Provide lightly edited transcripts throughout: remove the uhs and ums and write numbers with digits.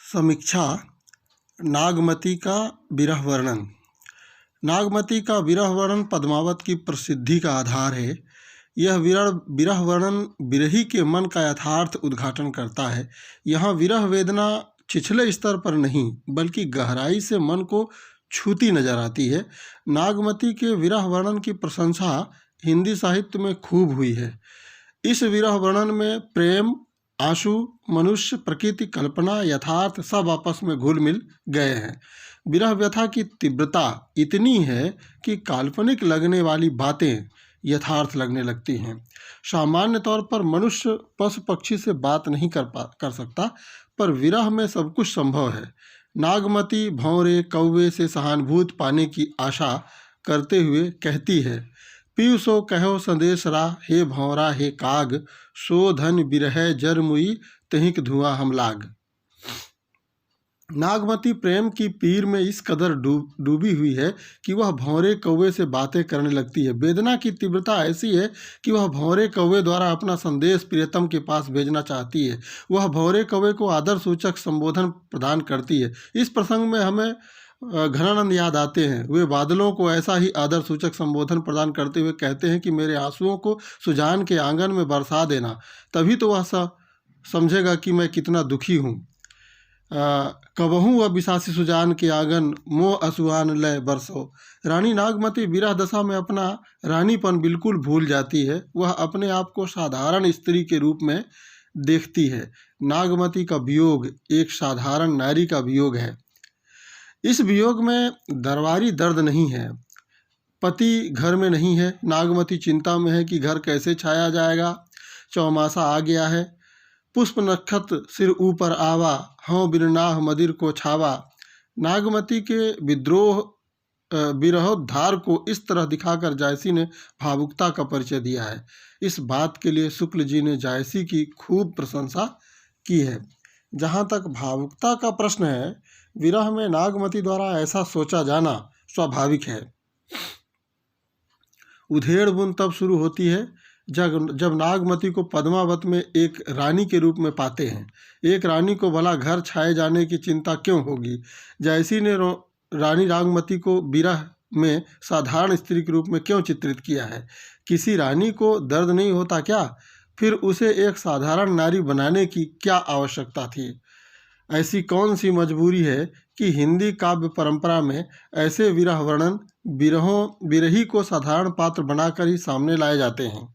समीक्षा। नागमती का विरह वर्णन। नागमती का विरह वर्णन पद्मावत की प्रसिद्धि का आधार है। यह विरह वर्णन विरही के मन का यथार्थ उद्घाटन करता है। यहाँ विरह वेदना छिछले स्तर पर नहीं बल्कि गहराई से मन को छूती नजर आती है। नागमती के विरह वर्णन की प्रशंसा हिंदी साहित्य में खूब हुई है। इस विरह वर्णन में प्रेम, आंसू, मनुष्य, प्रकृति, कल्पना, यथार्थ सब आपस में घुल मिल गए हैं। विरह व्यथा की तीव्रता इतनी है कि काल्पनिक लगने वाली बातें यथार्थ लगने लगती हैं। सामान्य तौर पर मनुष्य पशु पक्षी से बात नहीं कर सकता, पर विरह में सब कुछ संभव है। नागमती भंवरे कौवे से सहानुभूति पाने की आशा करते हुए कहती है, पियु सो कहो संदेशरा, हे भंवरा हे काग, सो धन बिरह जर मुई, तहिक धुआं हम लाग। नागमती प्रेम की पीर में इस कदर डूबी हुई है कि वह भंवरे कौवे से बातें करने लगती है। वेदना की तीव्रता ऐसी है कि वह भंवरे कौवे द्वारा अपना संदेश प्रियतम के पास भेजना चाहती है। वह भंवरे कौवे को आदर सूचक संबोधन प्रदान करती है। इस प्रसंग में हमें घनानंद याद आते हैं। वे बादलों को ऐसा ही आदर सूचक संबोधन प्रदान करते हुए कहते हैं कि मेरे आंसुओं को सुजान के आंगन में बरसा देना, तभी तो वह समझेगा कि मैं कितना दुखी हूँ। कबहूँ वह बिसासी सुजान के आंगन, मोह असुआन लय बरसो। रानी नागमती विरह दशा में अपना रानीपन बिल्कुल भूल जाती है। वह अपने आप को साधारण स्त्री के रूप में देखती है। नागमती का वियोग एक साधारण नारी का वियोग है। इस वियोग में दरबारी दर्द नहीं है। पति घर में नहीं है। नागमती चिंता में है कि घर कैसे छाया जाएगा। चौमासा आ गया है। पुष्प नक्षत्र सिर ऊपर आवा, हों बिरनाह मदिर को छावा। नागमती के विरहोद्धार को इस तरह दिखाकर जायसी ने भावुकता का परिचय दिया है। इस बात के लिए शुक्ल जी ने जायसी की खूब प्रशंसा की है। जहाँ तक भावुकता का प्रश्न है, विरह में नागमती द्वारा ऐसा सोचा जाना स्वाभाविक है। उधेड़ बुन तब शुरू होती है जब नागमती को पद्मावत में एक रानी के रूप में पाते हैं। एक रानी को भला घर छाए जाने की चिंता क्यों होगी। जायसी ने रानी नागमती को विरह में साधारण स्त्री के रूप में क्यों चित्रित किया है। किसी रानी को दर्द नहीं होता क्या? फिर उसे एक साधारण नारी बनाने की क्या आवश्यकता थी? ऐसी कौन सी मजबूरी है कि हिंदी काव्य परंपरा में ऐसे विरह वर्णन विरही को साधारण पात्र बनाकर ही सामने लाए जाते हैं।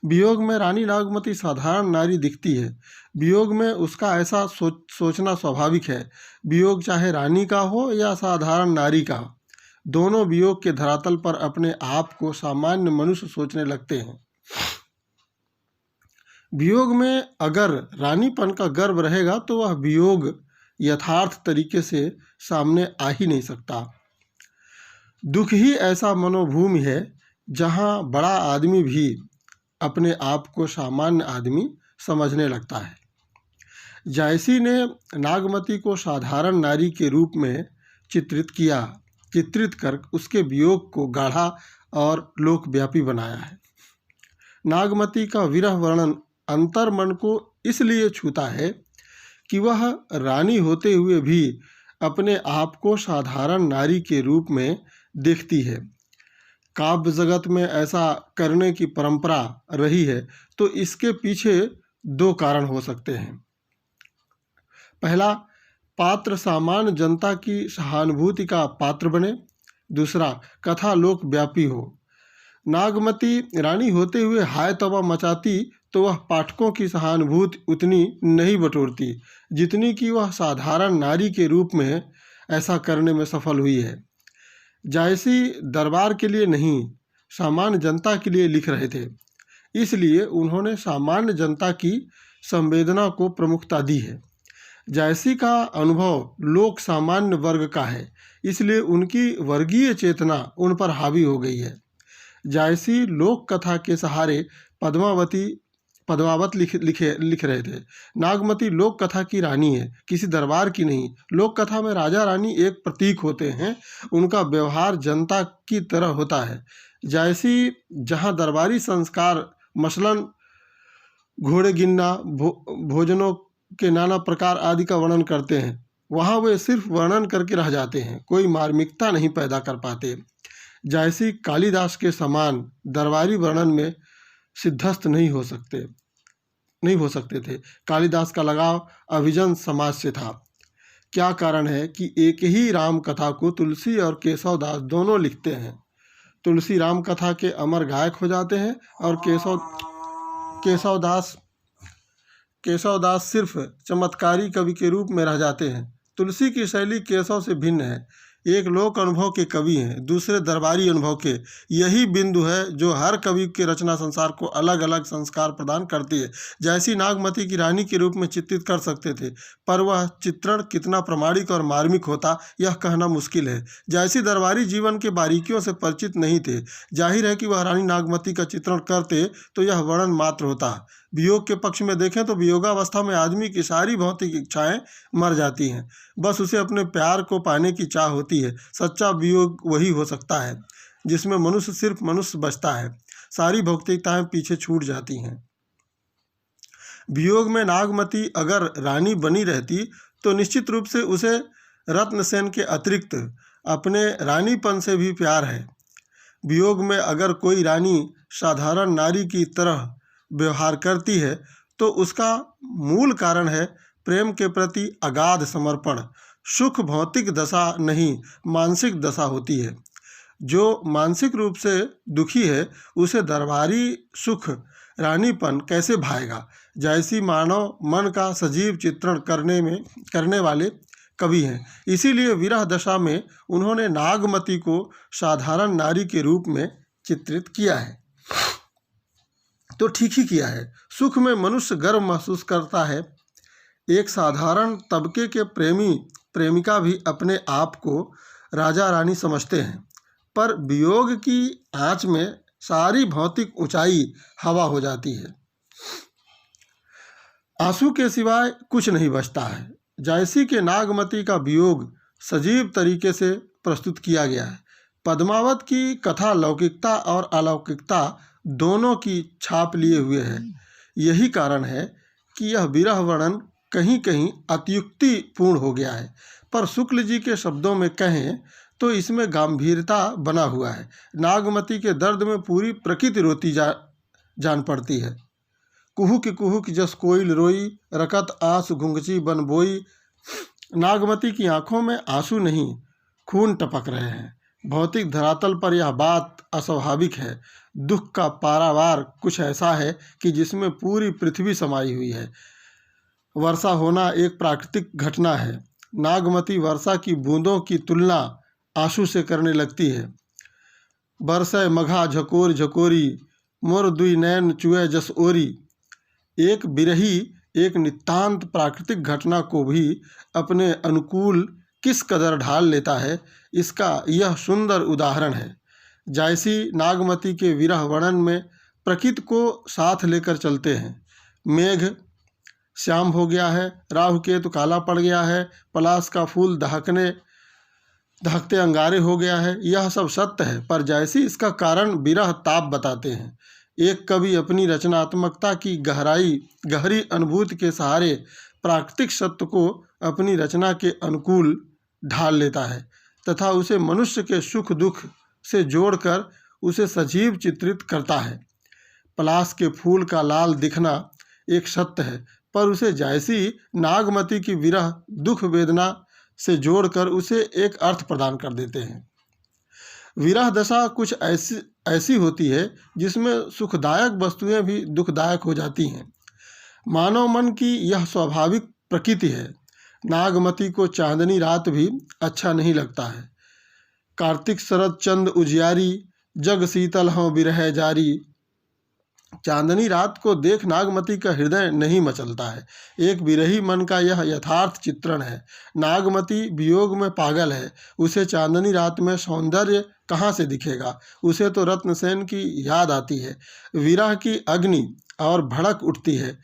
वियोग में रानी नागमती साधारण नारी दिखती है। वियोग में उसका ऐसा सोचना स्वाभाविक है। वियोग चाहे रानी का हो या साधारण नारी का, दोनों वियोग के धरातल पर अपने आप को सामान्य मनुष्य सोचने लगते हैं। वियोग में अगर रानीपन का गर्व रहेगा तो वह वियोग यथार्थ तरीके से सामने आ ही नहीं सकता। दुख ही ऐसा मनोभूमि है जहाँ बड़ा आदमी भी अपने आप को सामान्य आदमी समझने लगता है। जायसी ने नागमती को साधारण नारी के रूप में चित्रित कर उसके वियोग को गाढ़ा और लोकव्यापी बनाया है। नागमती का विरह वर्णन अंतर्मन को इसलिए छूता है कि वह रानी होते हुए भी अपने आप को साधारण नारी के रूप में देखती है। काव्य जगत में ऐसा करने की परंपरा रही है तो इसके पीछे दो कारण हो सकते हैं। पहला, पात्र सामान्य जनता की सहानुभूति का पात्र बने। दूसरा, कथा लोकव्यापी हो। नागमती रानी होते हुए हाय तौबा मचाती तो वह पाठकों की सहानुभूति उतनी नहीं बटोरती जितनी कि वह साधारण नारी के रूप में ऐसा करने में सफल हुई है। जायसी दरबार के लिए नहीं, सामान्य जनता के लिए लिख रहे थे, इसलिए उन्होंने सामान्य जनता की संवेदना को प्रमुखता दी है। जायसी का अनुभव लोक सामान्य वर्ग का है, इसलिए उनकी वर्गीय चेतना उन पर हावी हो गई है। जायसी लोक कथा के सहारे पद्मावत लिख रहे थे। नागमती लोक कथा की रानी है, किसी दरबार की नहीं। लोक कथा में राजा रानी एक प्रतीक होते हैं, उनका व्यवहार जनता की तरह होता है। जायसी जहाँ दरबारी संस्कार मसलन घोड़े गिनना, भोजनों के नाना प्रकार आदि का वर्णन करते हैं, वहाँ वे सिर्फ वर्णन करके रह जाते हैं, कोई मार्मिकता नहीं पैदा कर पाते। जैसी कालिदास के समान दरबारी वर्णन में सिद्धस्त नहीं हो सकते थे। कालिदास का लगाव अभिजन समाज से था। क्या कारण है कि एक ही राम कथा को तुलसी और केशवदास दोनों लिखते हैं। तुलसी राम कथा के अमर गायक हो जाते हैं और केशवदास सिर्फ चमत्कारी कवि के रूप में रह जाते हैं। तुलसी की शैली केशव से भिन्न है। एक लोक अनुभव के कवि हैं, दूसरे दरबारी अनुभव के। यही बिंदु है जो हर कवि के रचना संसार को अलग अलग संस्कार प्रदान करती है। जैसी नागमती की रानी के रूप में चित्रित कर सकते थे, पर वह चित्रण कितना प्रामाणिक और मार्मिक होता यह कहना मुश्किल है। जैसी दरबारी जीवन के बारीकियों से परिचित नहीं थे, जाहिर है कि वह रानी नागमती का चित्रण करते तो यह वर्णन मात्र होता। वियोग के पक्ष में देखें तो वियोगावस्था में आदमी की सारी भौतिक इच्छाएं मर जाती हैं, बस उसे अपने प्यार को पाने की चाह होती है। सच्चा वियोग वही हो सकता है जिसमें मनुष्य सिर्फ मनुष्य बचता है, सारी भौतिकताएं पीछे छूट जाती हैं। वियोग में नागमती अगर रानी बनी रहती तो निश्चित रूप से उसे रत्नसेन के अतिरिक्त अपने रानीपन से भी प्यार है। वियोग में अगर कोई रानी साधारण नारी की तरह व्यवहार करती है तो उसका मूल कारण है प्रेम के प्रति अगाध समर्पण। सुख भौतिक दशा नहीं, मानसिक दशा होती है। जो मानसिक रूप से दुखी है उसे दरबारी सुख रानीपन कैसे भाएगा। जैसी मानव मन का सजीव चित्रण करने वाले कवि हैं, इसीलिए विरह दशा में उन्होंने नागमती को साधारण नारी के रूप में चित्रित किया है। तो ठीक ही किया है। सुख में मनुष्य गर्व महसूस करता है। एक साधारण तबके के प्रेमिका भी अपने आप को राजा रानी समझते हैं, पर वियोग की आंच में सारी भौतिक ऊंचाई हवा हो जाती है। आंसू के सिवाय कुछ नहीं बचता है। जैसी के नागमती का वियोग सजीव तरीके से प्रस्तुत किया गया है। पद्मावत की कथा लौकिकता और अलौकिकता दोनों की छाप लिए हुए है। यही कारण है कि यह विरह वर्णन कहीं कहीं अत्युक्तिपूर्ण हो गया है, पर शुक्ल जी के शब्दों में कहें तो इसमें गंभीरता बना हुआ है। नागमती के दर्द में पूरी प्रकृति रोती जान पड़ती है। कुहुक जस कोयल रोई, रकत आंसू घुंघची बन बोई। नागमती की आंखों में आंसू नहीं, खून टपक रहे हैं। भौतिक धरातल पर यह बात अस्वाभाविक है। दुख का पारावार कुछ ऐसा है कि जिसमें पूरी पृथ्वी समाई हुई है। वर्षा होना एक प्राकृतिक घटना है। नागमती वर्षा की बूंदों की तुलना आंसू से करने लगती है। बरसै मघा झकोर झकोरी, मोर दुई नैन चुए जस ओरी। एक बिरही एक नितांत प्राकृतिक घटना को भी अपने अनुकूल किस कदर ढाल लेता है, इसका यह सुंदर उदाहरण है। जैसी नागमती के विरह वर्णन में प्रकृति को साथ लेकर चलते हैं। मेघ श्याम हो गया है, राहु केतु काला पड़ गया है, पलाश का फूल दहकते अंगारे हो गया है, यह सब सत्य है, पर जैसी इसका कारण विरह ताप बताते हैं। एक कवि अपनी रचनात्मकता की गहरी अनुभूति के सहारे प्राकृतिक सत्य को अपनी रचना के अनुकूल ढाल लेता है तथा उसे मनुष्य के सुख दुख से जोड़कर उसे सजीव चित्रित करता है। पलाश के फूल का लाल दिखना एक सत्य है, पर उसे जैसी नागमती की विरह दुख वेदना से जोड़कर उसे एक अर्थ प्रदान कर देते हैं। विरह दशा कुछ ऐसी होती है जिसमें सुखदायक वस्तुएं भी दुखदायक हो जाती हैं। मानव मन की यह स्वाभाविक प्रकृति है। नागमती को चांदनी रात भी अच्छा नहीं लगता है। कार्तिक शरद चंद उजियारी, जग शीतल हों बिरह जारी। चांदनी रात को देख नागमती का हृदय नहीं मचलता है। एक विरही मन का यह यथार्थ चित्रण है। नागमती वियोग में पागल है। उसे चांदनी रात में सौंदर्य कहाँ से दिखेगा। उसे तो रत्नसेन की याद आती है। विरह की अग्नि और भड़क उठती है।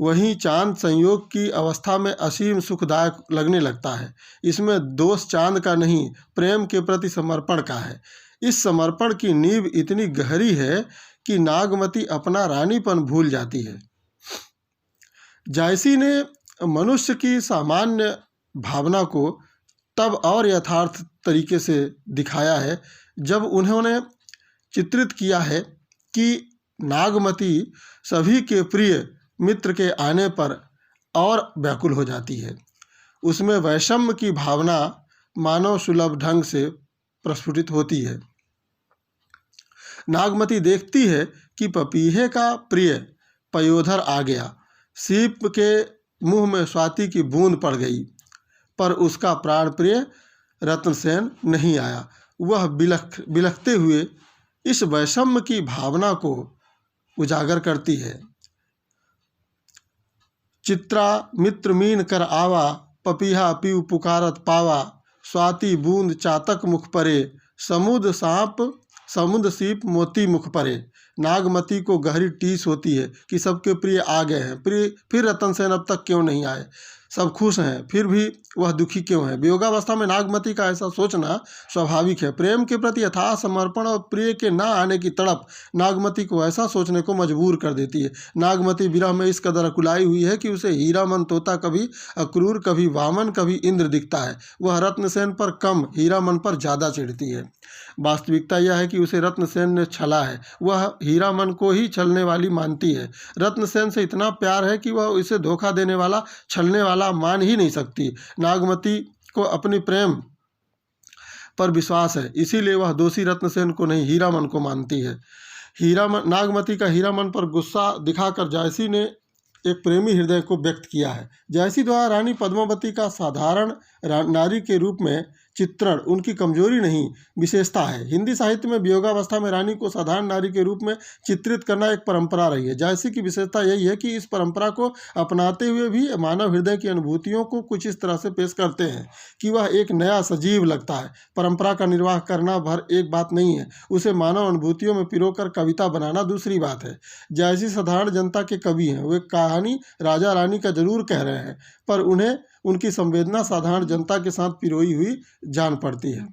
वहीं चांद संयोग की अवस्था में असीम सुखदायक लगने लगता है। इसमें दोष चांद का नहीं, प्रेम के प्रति समर्पण का है। इस समर्पण की नींव इतनी गहरी है कि नागमती अपना रानीपन भूल जाती है। जायसी ने मनुष्य की सामान्य भावना को तब और यथार्थ तरीके से दिखाया है जब उन्होंने चित्रित किया है कि नागमती सभी के प्रिय मित्र के आने पर और व्याकुल हो जाती है। उसमें वैषम्य की भावना मानव सुलभ ढंग से प्रस्फुटित होती है। नागमती देखती है कि पपीहे का प्रिय पयोधर आ गया, सीप के मुंह में स्वाति की बूंद पड़ गई, पर उसका प्राण प्रिय रत्नसेन नहीं आया। वह बिलखते हुए इस वैषम्य की भावना को उजागर करती है। चित्रा मित्र मीन कर आवा, पपीहा पीऊ पुकारत पावा, स्वाति बूंद चातक मुख परे, समुद्र सीप मोती मुख परे। नागमती को गहरी टीस होती है कि सबके प्रिय आ गए हैं, फिर रतनसेन अब तक क्यों नहीं आए, सब खुश हैं, फिर भी वह दुखी क्यों है। वियोगावस्था में नागमती का ऐसा सोचना स्वाभाविक है। प्रेम के प्रति यथाह समर्पण और प्रिय के न आने की तड़प नागमती को ऐसा सोचने को मजबूर कर देती है। नागमती विरह में इस कदर अकुलाई हुई है कि उसे हीरामन तोता कभी अक्रूर, कभी वामन, कभी इंद्र दिखता है। वह रत्नसेन पर कम, हीरामन पर ज़्यादा चिढ़ती है। वास्तविकता यह है कि उसे रत्नसेन ने छला है। वह हीरामन को ही छलने वाली मानती है। रत्नसेन से इतना प्यार है कि वह इसे धोखा देने वाला, छलने वाला मान ही नहीं सकती। नागमती को अपनी प्रेम पर विश्वास है, इसीलिए वह दोषी रत्नसेन को नहीं, हीरामन को मानती है। नागमती का हीरामन पर गुस्सा दिखाकर जायसी ने एक प्रेमी हृदय को व्यक्त किया है। जायसी द्वारा रानी पद्मावती का साधारण नारी के रूप में चित्रण उनकी कमजोरी नहीं, विशेषता है। हिंदी साहित्य में वियोगावस्था में रानी को साधारण नारी के रूप में चित्रित करना एक परंपरा रही है। जायसी की विशेषता यही है कि इस परंपरा को अपनाते हुए भी मानव हृदय की अनुभूतियों को कुछ इस तरह से पेश करते हैं कि वह एक नया सजीव लगता है। परंपरा का निर्वाह करना भर एक बात नहीं है, उसे मानव अनुभूतियों में पिरोकर कविता बनाना दूसरी बात है। जायसी साधारण जनता के कवि हैं। वे कहानी राजा रानी का जरूर कह रहे हैं, पर उन्हें उनकी संवेदना साधारण जनता के साथ पिरोई हुई जान पड़ती है।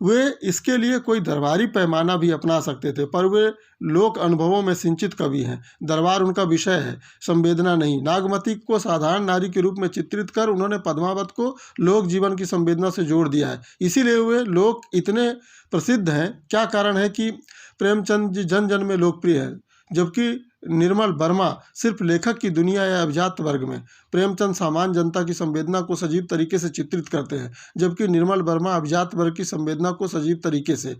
वे इसके लिए कोई दरबारी पैमाना भी अपना सकते थे, पर वे लोक अनुभवों में सिंचित कवि हैं। दरबार उनका विषय है, संवेदना नहीं। नागमती को साधारण नारी के रूप में चित्रित कर उन्होंने पद्मावत को लोक जीवन की संवेदना से जोड़ दिया है। इसीलिए वे लोक इतने प्रसिद्ध हैं। क्या कारण है कि प्रेमचंद जी जन जन में लोकप्रिय है, जबकि निर्मल वर्मा सिर्फ लेखक की दुनिया या अभिजात वर्ग में। प्रेमचंद सामान्य जनता की संवेदना को सजीव तरीके से चित्रित करते हैं, जबकि निर्मल वर्मा अभिजात वर्ग की संवेदना को सजीव तरीके से